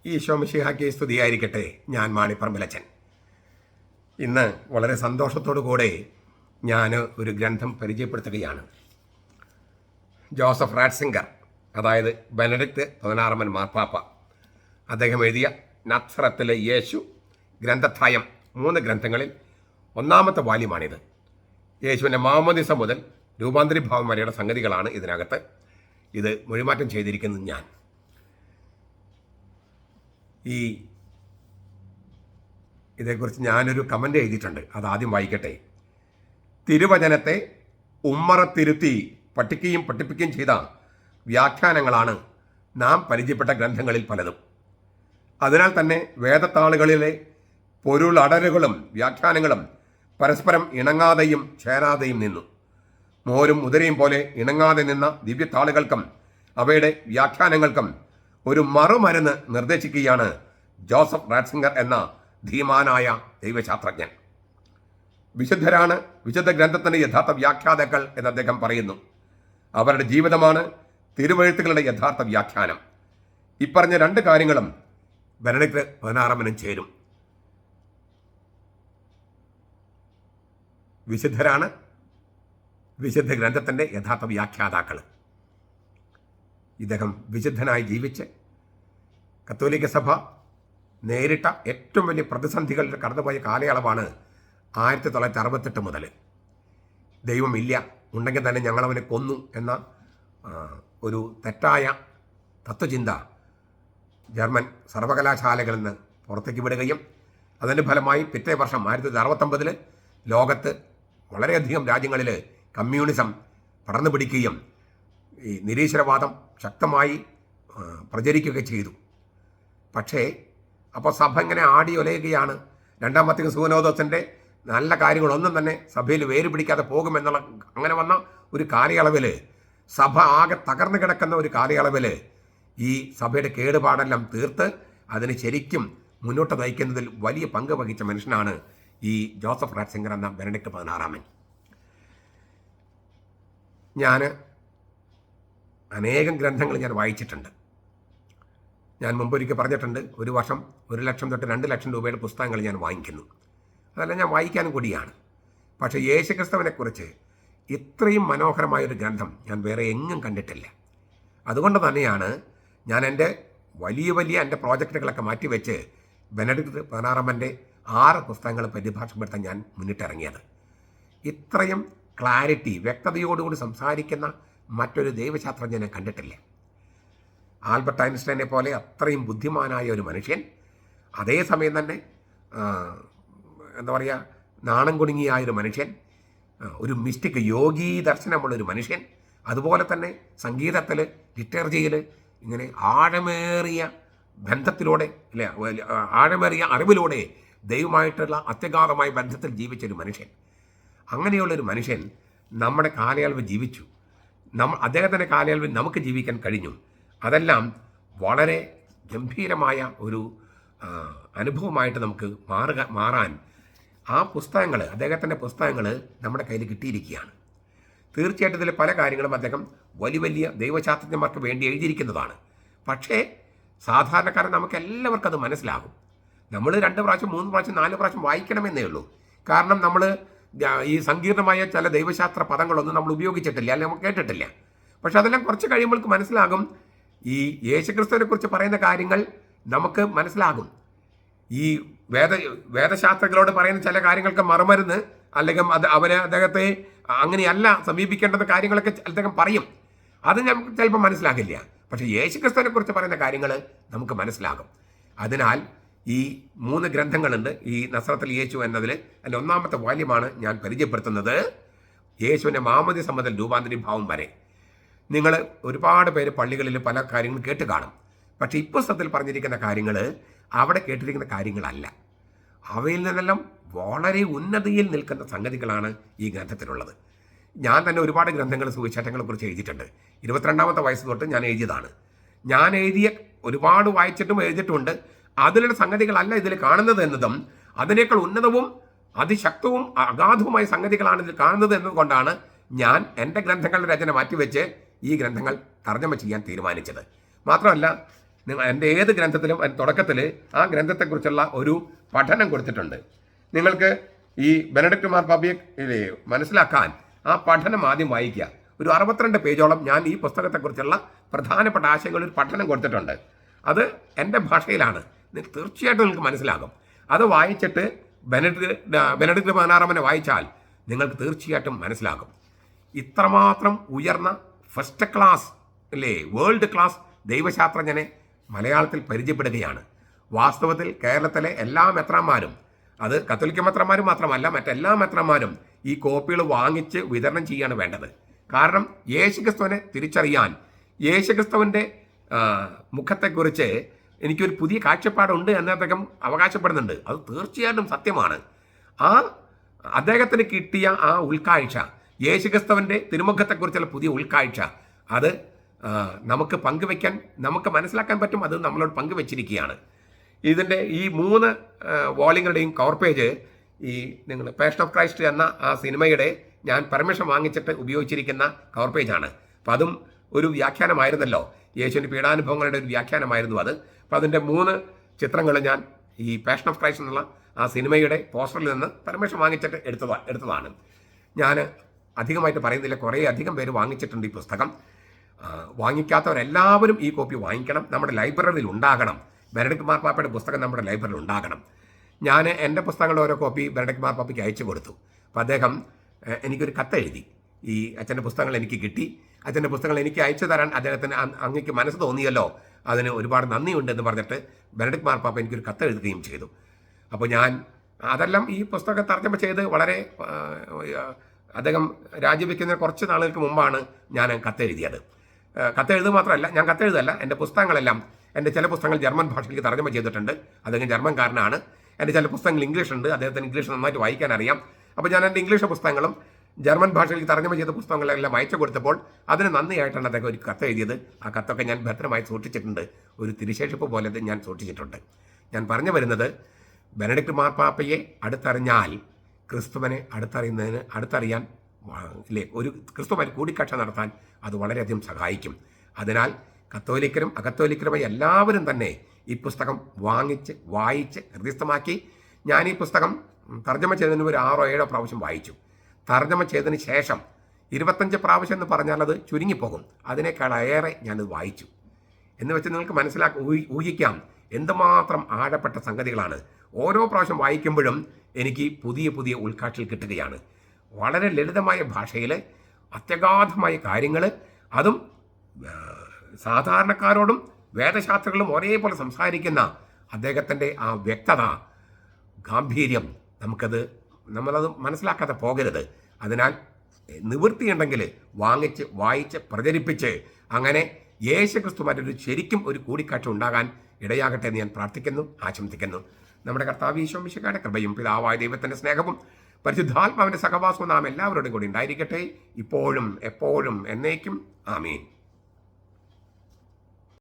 ഈശോ മിശിഹായ്ക്ക് സ്തുതിയായിരിക്കട്ടെ. ഞാൻ മാണിപ്പറമ്പിലച്ചൻ. ഇന്ന് വളരെ സന്തോഷത്തോടു കൂടെ ഞാൻ ഒരു ഗ്രന്ഥം പരിചയപ്പെടുത്തുകയാണ്. ജോസഫ് റാറ്റ്സിംഗർ, അതായത് ബെനഡിക്റ്റ് 16 മാർപ്പാപ്പ, അദ്ദേഹം എഴുതിയ നസ്രത്തിലെ യേശു ഗ്രന്ഥത്രയം 3 ഗ്രന്ഥങ്ങളിൽ 1-ാമത്തെ വാല്യമാണിത്. യേശുവിൻ്റെ മാമോദിസ മുതൽ രൂപാന്തരീഭാവം വരെയുള്ള സംഗതികളാണ് ഇതിനകത്ത്. ഇത് മൊഴിമാറ്റം ചെയ്തിരിക്കുന്നത് ഞാൻ. ഇതേക്കുറിച്ച് ഞാനൊരു കമൻ്റ് എഴുതിയിട്ടുണ്ട്, അതാദ്യം വായിക്കട്ടെ. തിരുവചനത്തെ ഉമ്മറത്തിരുത്തി പഠിക്കുകയും പഠിപ്പിക്കുകയും ചെയ്ത വ്യാഖ്യാനങ്ങളാണ് നാം പരിചയപ്പെട്ട ഗ്രന്ഥങ്ങളിൽ പലതും. അതിനാൽ തന്നെ വേദത്താളുകളിലെ പൊരുളടലുകളും വ്യാഖ്യാനങ്ങളും പരസ്പരം ഇണങ്ങാതെയും ചേരാതെയും നിന്നു. മോരും ഉദരയും പോലെ ഇണങ്ങാതെ നിന്ന ദിവ്യത്താളുകൾക്കും അവയുടെ വ്യാഖ്യാനങ്ങൾക്കും ഒരു മറുമരുന്ന് നിർദ്ദേശിക്കുകയാണ് ജോസഫ് റാറ്റ്സിംഗർ എന്ന ധീമാനായ ദൈവശാസ്ത്രജ്ഞൻ. വിശുദ്ധരാണ് വിശുദ്ധ ഗ്രന്ഥത്തിൻ്റെ യഥാർത്ഥ വ്യാഖ്യാതാക്കൾ എന്ന് അദ്ദേഹം പറയുന്നു. അവരുടെ ജീവിതമാണ് തിരുവെഴുത്തുകളുടെ യഥാർത്ഥ വ്യാഖ്യാനം. ഇപ്പറഞ്ഞ 2 കാര്യങ്ങളും ബെനഡിക്റ്റ് 16 ചേരും. വിശുദ്ധരാണ് വിശുദ്ധ ഗ്രന്ഥത്തിൻ്റെ യഥാർത്ഥ വ്യാഖ്യാതാക്കൾ. ഇദ്ദേഹം വിശുദ്ധനായി ജീവിച്ച് കത്തോലിക്ക സഭ നേരിട്ട ഏറ്റവും വലിയ പ്രതിസന്ധികളിൽ കടന്നുപോയ കാലയളവാണ് 1968 മുതൽ. ദൈവമില്ല, ഉണ്ടെങ്കിൽ തന്നെ ഞങ്ങളവനെ കൊന്നു എന്ന ഒരു തെറ്റായ തത്വചിന്ത ജർമ്മൻ സർവകലാശാലകളിൽ നിന്ന് പുറത്തേക്ക് വിടുകയും അതിൻ്റെ ഫലമായി പിറ്റേ വർഷം 1969 ലോകത്ത് വളരെയധികം രാജ്യങ്ങളിൽ കമ്മ്യൂണിസം പടർന്നു പിടിക്കുകയും ഈ നിരീശ്വരവാദം ശക്തമായി പ്രചരിക്കുകയും ചെയ്തു. പക്ഷേ അപ്പോൾ സഭ ഇങ്ങനെ ആടി ഒലയുകയാണ്. 2-ാം വത്തിക്കാൻ സുനോദോസിൻ്റെ നല്ല കാര്യങ്ങളൊന്നും തന്നെ സഭയിൽ വേര് പിടിക്കാതെ പോകുമെന്നുള്ള അങ്ങനെ വന്ന ഒരു കാലയളവിൽ, സഭ ആകെ തകർന്നു കിടക്കുന്ന ഒരു കാലയളവിൽ ഈ സഭയുടെ കേടുപാടെല്ലാം തീർത്ത് അതിന് ശരിക്കും മുന്നോട്ട് നയിക്കുന്നതിൽ വലിയ പങ്ക് വഹിച്ച മനുഷ്യനാണ് ഈ ജോസഫ് റാറ്റ്സിംഗർ എന്ന ബെനഡിക്റ്റ് 16. ഞാൻ അനേകം ഗ്രന്ഥങ്ങൾ ഞാൻ വായിച്ചിട്ടുണ്ട്. ഞാൻ മുമ്പൊരിക്കൽ പറഞ്ഞിട്ടുണ്ട്, ഒരു വർഷം 1 ലക്ഷം തൊട്ട് 2 ലക്ഷം രൂപയുടെ പുസ്തകങ്ങൾ ഞാൻ വാങ്ങിക്കുന്നു. അതെല്ലാം ഞാൻ വായിക്കാനും കൂടിയാണ്. പക്ഷേ യേശുക്രിസ്തുവിനെക്കുറിച്ച് ഇത്രയും മനോഹരമായൊരു ഗ്രന്ഥം ഞാൻ വേറെ എങ്ങും കണ്ടിട്ടില്ല. അതുകൊണ്ട് തന്നെയാണ് ഞാൻ എൻ്റെ വലിയ എൻ്റെ പ്രോജക്റ്റുകളൊക്കെ മാറ്റിവെച്ച് ബെനഡിക്റ്റ് 16 6 പുസ്തകങ്ങൾ പരിഭാഷപ്പെടുത്താൻ ഞാൻ മുന്നിട്ടിറങ്ങിയത്. ഇത്രയും ക്ലാരിറ്റി, വ്യക്തതയോടുകൂടി സംസാരിക്കുന്ന മറ്റൊരു ദൈവശാസ്ത്രജ്ഞനെ കണ്ടിട്ടില്ല. ആൽബർട്ട് ഐൻസ്റ്റൈനെ പോലെ അത്രയും ബുദ്ധിമാനായ ഒരു മനുഷ്യൻ, അതേസമയം തന്നെ എന്താ പറയുക, നാണം കുണുങ്ങിയായൊരു മനുഷ്യൻ, ഒരു മിസ്റ്റിക് യോഗീ ദർശനമുള്ളൊരു മനുഷ്യൻ, അതുപോലെ തന്നെ സംഗീതത്തിൽ, ലിറ്ററേച്ചറിൽ ഇങ്ങനെ ആഴമേറിയ ബന്ധത്തിലൂടെ, അല്ലെ, ആഴമേറിയ അറിവിലൂടെ ദൈവമായിട്ടുള്ള അത്യഗാധമായ ബന്ധത്തിൽ ജീവിച്ചൊരു മനുഷ്യൻ. അങ്ങനെയുള്ളൊരു മനുഷ്യൻ നമ്മുടെ കാലയളവ് ജീവിച്ചു. അദ്ദേഹത്തിൻ്റെ കാലയളവിൽ നമുക്ക് ജീവിക്കാൻ കഴിഞ്ഞു. അതെല്ലാം വളരെ ഗംഭീരമായ ഒരു അനുഭവമായിട്ട് നമുക്ക് മാറാൻ ആ പുസ്തകങ്ങൾ, അദ്ദേഹത്തിൻ്റെ പുസ്തകങ്ങൾ നമ്മുടെ കയ്യിൽ കിട്ടിയിരിക്കുകയാണ്. തീർച്ചയായിട്ടും ഇതിൽ പല കാര്യങ്ങളും അദ്ദേഹം വലിയ ദൈവശാസ്ത്രജ്ഞന്മാർക്ക് വേണ്ടി എഴുതിയിരിക്കുന്നതാണ്. പക്ഷേ സാധാരണക്കാരൻ നമുക്ക് എല്ലാവർക്കും അത് മനസ്സിലാകും. നമ്മൾ 2 പ്രാവശ്യം 3 പ്രാവശ്യം 4 പ്രാവശ്യം വായിക്കണമെന്നേ ഉള്ളൂ. കാരണം നമ്മൾ ഈ സങ്കീർണമായ ചില ദൈവശാസ്ത്ര പദങ്ങളൊന്നും നമ്മൾ ഉപയോഗിച്ചിട്ടില്ല, അല്ലെങ്കിൽ നമ്മൾ കേട്ടിട്ടില്ല. പക്ഷെ അതെല്ലാം കുറച്ച് കഴിയുമ്പോൾക്ക് മനസ്സിലാകും. ഈ യേശുക്രിസ്തുവിനെ കുറിച്ച് പറയുന്ന കാര്യങ്ങൾ നമുക്ക് മനസ്സിലാകും. ഈ വേദശാസ്ത്രങ്ങളോട് പറയുന്ന ചില കാര്യങ്ങൾക്ക് മറുമരുന്ന്, അല്ലെങ്കിൽ അദ്ദേഹത്തെ അങ്ങനെയല്ല സമീപിക്കേണ്ടത് കാര്യങ്ങളൊക്കെ അദ്ദേഹം പറയും. അത് നമുക്ക് ചിലപ്പോൾ മനസ്സിലാകില്ല. പക്ഷേ യേശുക്രിസ്തുവിനെ കുറിച്ച് പറയുന്ന കാര്യങ്ങൾ നമുക്ക് മനസ്സിലാകും. അതിനാൽ ഈ 3 ഗ്രന്ഥങ്ങളുണ്ട്. ഈ നസ്രത്തിൽ യേശു എന്നതിൽ അതിൻ്റെ 1-ാമത്തെ വാല്യമാണ് ഞാൻ പരിചയപ്പെടുത്തുന്നത്. യേശുവിൻ്റെ മാമോദിസ മുതൽ രൂപാന്തരീഭാവം വരെ. നിങ്ങൾ ഒരുപാട് പേര് പള്ളികളിൽ പല കാര്യങ്ങളും കേട്ട് കാണും. പക്ഷേ ഈ പുസ്തകത്തിൽ പറഞ്ഞിരിക്കുന്ന കാര്യങ്ങൾ അവിടെ കേട്ടിരിക്കുന്ന കാര്യങ്ങളല്ല. അവയിൽ നിന്നെല്ലാം വളരെ ഉന്നതിയിൽ നിൽക്കുന്ന സംഗതികളാണ് ഈ ഗ്രന്ഥത്തിലുള്ളത്. ഞാൻ തന്നെ ഒരുപാട് ഗ്രന്ഥങ്ങൾ, സുവിശേഷങ്ങളെക്കുറിച്ച് എഴുതിയിട്ടുണ്ട്. 22-ാമത്തെ വയസ്സ് തൊട്ട് ഞാൻ എഴുതിയതാണ്. ഞാൻ എഴുതിയ ഒരുപാട് വായിച്ചിട്ടും എഴുതിയിട്ടുമുണ്ട്. അതിലുള്ള സംഗതികളല്ല ഇതിൽ കാണുന്നത് എന്നതും, അതിനേക്കാൾ ഉന്നതവും അതിശക്തവും അഗാധവുമായ സംഗതികളാണ് ഇതിൽ കാണുന്നത് എന്നതുകൊണ്ടാണ് ഞാൻ എൻ്റെ ഗ്രന്ഥങ്ങളുടെ രചന മാറ്റിവെച്ച് ഈ ഗ്രന്ഥങ്ങൾ തർജ്ജമ ചെയ്യാൻ തീരുമാനിച്ചത്. മാത്രമല്ല എൻ്റെ ഏത് ഗ്രന്ഥത്തിലും തുടക്കത്തിൽ ആ ഗ്രന്ഥത്തെക്കുറിച്ചുള്ള ഒരു പഠനം കൊടുത്തിട്ടുണ്ട്. നിങ്ങൾക്ക് ഈ ബെനഡിക്ട് മാർപ്പാപ്പയെ മനസ്സിലാക്കാൻ ആ പഠനം ആദ്യം വായിക്കുക. ഒരു 62 പേജോളം ഞാൻ ഈ പുസ്തകത്തെക്കുറിച്ചുള്ള പ്രധാനപ്പെട്ട ആശയങ്ങൾ ഒരു പഠനം കൊടുത്തിട്ടുണ്ട്. അത് എൻ്റെ ഭാഷയിലാണ്. തീർച്ചയായിട്ടും നിങ്ങൾക്ക് മനസ്സിലാകും. അത് വായിച്ചിട്ട് ബെനഡിക്ട് 16 വായിച്ചാൽ നിങ്ങൾക്ക് തീർച്ചയായിട്ടും മനസ്സിലാകും. ഇത്രമാത്രം ഉയർന്ന ഫസ്റ്റ് ക്ലാസ് വേൾഡ് ക്ലാസ് ദൈവശാസ്ത്രജ്ഞനെ മലയാളത്തിൽ പരിചയപ്പെടുകയാണ്. വാസ്തവത്തിൽ കേരളത്തിലെ എല്ലാ മെത്രാന്മാരും, അത് കത്തോലിക്ക മെത്രാന്മാരും മാത്രമല്ല, മറ്റെല്ലാ മെത്രാന്മാരും ഈ കോപ്പികൾ വാങ്ങിച്ച് വിതരണം ചെയ്യാണ് വേണ്ടത്. കാരണം യേശുക്രിസ്തുവിനെ തിരിച്ചറിയാൻ, യേശുക്രിസ്തുവിൻ്റെ മുഖത്തെക്കുറിച്ച് എനിക്കൊരു പുതിയ കാഴ്ചപ്പാടുണ്ട് എന്ന് അദ്ദേഹം അവകാശപ്പെടുന്നുണ്ട്. അത് തീർച്ചയായിട്ടും സത്യമാണ്. അദ്ദേഹത്തിന് കിട്ടിയ ആ ഉൾക്കാഴ്ച, യേശുക്രിസ്തുവിൻ്റെ തിരുമുഖത്തെക്കുറിച്ചുള്ള പുതിയ ഉൾക്കാഴ്ച, അത് നമുക്ക് പങ്കുവയ്ക്കാൻ, നമുക്ക് മനസ്സിലാക്കാൻ പറ്റും. അത് നമ്മളോട് പങ്കുവെച്ചിരിക്കുകയാണ്. ഇതിൻ്റെ ഈ 3 വോളിങ്ങളുടെയും കവർ പേജ് ഈ നിങ്ങൾ പാഷൻ ഓഫ് ക്രൈസ്റ്റ് എന്ന ആ സിനിമയുടെ ഞാൻ പെർമിഷൻ വാങ്ങിച്ചിട്ട് ഉപയോഗിച്ചിരിക്കുന്ന കവർ പേജാണ്. അപ്പം അതും ഒരു വ്യാഖ്യാനമായിരുന്നല്ലോ, യേശുവിൻ്റെ പീഡാനുഭവങ്ങളുടെ ഒരു വ്യാഖ്യാനമായിരുന്നു അത്. അപ്പം അതിൻ്റെ 3 ചിത്രങ്ങൾ ഞാൻ ഈ പാഷൻ ഓഫ് ക്രൈസ്റ്റ് എന്നുള്ള ആ സിനിമയുടെ പോസ്റ്ററിൽ നിന്ന് പെർമിഷൻ വാങ്ങിച്ചിട്ട് എടുത്തതാണ്. ഞാൻ അധികമായിട്ട് പറയുന്നില്ല, കുറേ അധികം പേര് വാങ്ങിച്ചിട്ടുണ്ട് ഈ പുസ്തകം. വാങ്ങിക്കാത്തവരെല്ലാവരും ഈ കോപ്പി വാങ്ങിക്കണം. നമ്മുടെ ലൈബ്രറിയിൽ ഉണ്ടാകണം. ബെനഡിക്ട് മാർപ്പാപ്പയുടെ പുസ്തകം നമ്മുടെ ലൈബ്രറിയിൽ ഉണ്ടാകണം. ഞാൻ എൻ്റെ പുസ്തകങ്ങളുടെ ഓരോ കോപ്പി ബെനഡിക്ട് മാർപ്പാപ്പയ്ക്ക് അയച്ചു കൊടുത്തു. അപ്പോൾ അദ്ദേഹം എനിക്കൊരു കത്തെഴുതി. ഈ അച്ഛൻ്റെ പുസ്തകങ്ങൾ എനിക്ക് കിട്ടി, അച്ഛൻ്റെ പുസ്തകങ്ങൾ എനിക്ക് അയച്ചു തരാൻ അദ്ദേഹത്തിന് അങ്ങേക്ക് മനസ്സ് തോന്നിയല്ലോ, അതിന് ഒരുപാട് നന്ദിയുണ്ട് എന്ന് പറഞ്ഞിട്ട് ബെനഡിക്ട് മാർപ്പാപ്പ എനിക്കൊരു കത്തെഴുതുകയും ചെയ്തു. അപ്പോൾ ഞാൻ അതെല്ലാം ഈ പുസ്തകം തർജ്ജമ ചെയ്ത് വളരെ അദ്ദേഹം രാജിവെക്കുന്നതിന് കുറച്ച് നാളുകൾക്ക് മുമ്പാണ് ഞാൻ കത്തെഴുതിയത്. കത്തെഴുതുക മാത്രമല്ല, ഞാൻ കത്തെഴുതല്ല, എൻ്റെ പുസ്തകങ്ങളെല്ലാം, എൻ്റെ ചില പുസ്തകങ്ങൾ ജർമ്മൻ ഭാഷയിലേക്ക് തർജ്ജമ ചെയ്തിട്ടുണ്ട്. അദ്ദേഹം ജർമ്മൻകാരനാണ്. എൻ്റെ ചില പുസ്തകങ്ങൾ ഇംഗ്ലീഷുണ്ട്, അദ്ദേഹത്തിന് ഇംഗ്ലീഷ് നന്നായിട്ട് വായിക്കാൻ അറിയാം. അപ്പോൾ ഞാൻ എൻ്റെ ഇംഗ്ലീഷ് പുസ്തകങ്ങളും ജർമ്മൻ ഭാഷയിലേക്ക് തർജ്ജമ ചെയ്ത പുസ്തകങ്ങളെല്ലാം അയച്ചു കൊടുത്തപ്പോൾ അതിന് നന്ദിയായിട്ടാണ് അദ്ദേഹം ഒരു കത്ത് എഴുതിയത്. ആ കത്തൊക്കെ ഞാൻ ഭദ്രമായി സൂക്ഷിച്ചിട്ടുണ്ട്. ഒരു തിരുശേഷിപ്പ് പോലെ ഞാൻ സൂക്ഷിച്ചിട്ടുണ്ട്. ഞാൻ പറഞ്ഞു വരുന്നത്, ബെനഡിക്ട് മാർപ്പാപ്പയെ അടുത്തറിഞ്ഞാൽ ക്രിസ്തുവിനെ അടുത്തറിയാൻ ഒരു ക്രിസ്തുവുമായി കൂടിക്കാഴ്ച നടത്താൻ അത് വളരെയധികം സഹായിക്കും. അതിനാൽ കത്തോലിക്കരും അകത്തോലിക്കരുമായി എല്ലാവരും തന്നെ ഈ പുസ്തകം വായിച്ച് ഹൃദയസ്ഥമാക്കി. ഞാൻ ഈ പുസ്തകം തർജ്ജമ ചെയ്തതിന് ഒരു 6 or 7 പ്രാവശ്യം വായിച്ചു. തർജ്ജമ ചെയ്തതിന് ശേഷം 25 പ്രാവശ്യം എന്ന് പറഞ്ഞാൽ അത് ചുരുങ്ങിപ്പോകും. അതിനേക്കാളേറെ ഞാനത് വായിച്ചു എന്ന് വെച്ച് നിങ്ങൾക്ക് ഊഹിക്കാം എന്തുമാത്രം ആഴപ്പെട്ട സംഗതികളാണ്. ഓരോ പ്രാവശ്യം വായിക്കുമ്പോഴും എനിക്ക് പുതിയ പുതിയ ഉൾക്കാഴ്ചകൾ കിട്ടുകയാണ്. വളരെ ലളിതമായ ഭാഷയിൽ അത്യഗാധമായ കാര്യങ്ങൾ, അതും സാധാരണക്കാരോടും വേദശാസ്ത്രങ്ങളും ഒരേപോലെ സംസാരിക്കുന്ന അദ്ദേഹത്തിൻ്റെ ആ വ്യക്തത, ഗാംഭീര്യം, നമ്മളത് മനസ്സിലാക്കാതെ പോകരുത്. അതിനാൽ നിവൃത്തിയുണ്ടെങ്കിൽ വായിച്ച് പ്രചരിപ്പിച്ച് അങ്ങനെ യേശുക്രിസ്തുമായിട്ടൊരു ശരിക്കും ഒരു കൂടിക്കാഴ്ച ഉണ്ടാകാൻ ഇടയാകട്ടെ എന്ന് ഞാൻ പ്രാർത്ഥിക്കുന്നു, ആശംസിക്കുന്നു. നമ്മുടെ കർത്താവ് ഈശോ മിശിഹായുടെ കൃപയും പിതാവായ ദൈവത്തിൻ്റെ സ്നേഹവും പരിശുദ്ധാത്മാവിൻ്റെ സഹവാസവും നാം എല്ലാവരോടും കൂടി ഉണ്ടായിരിക്കട്ടെ, ഇപ്പോഴും എപ്പോഴും എന്നേക്കും. ആമേൻ.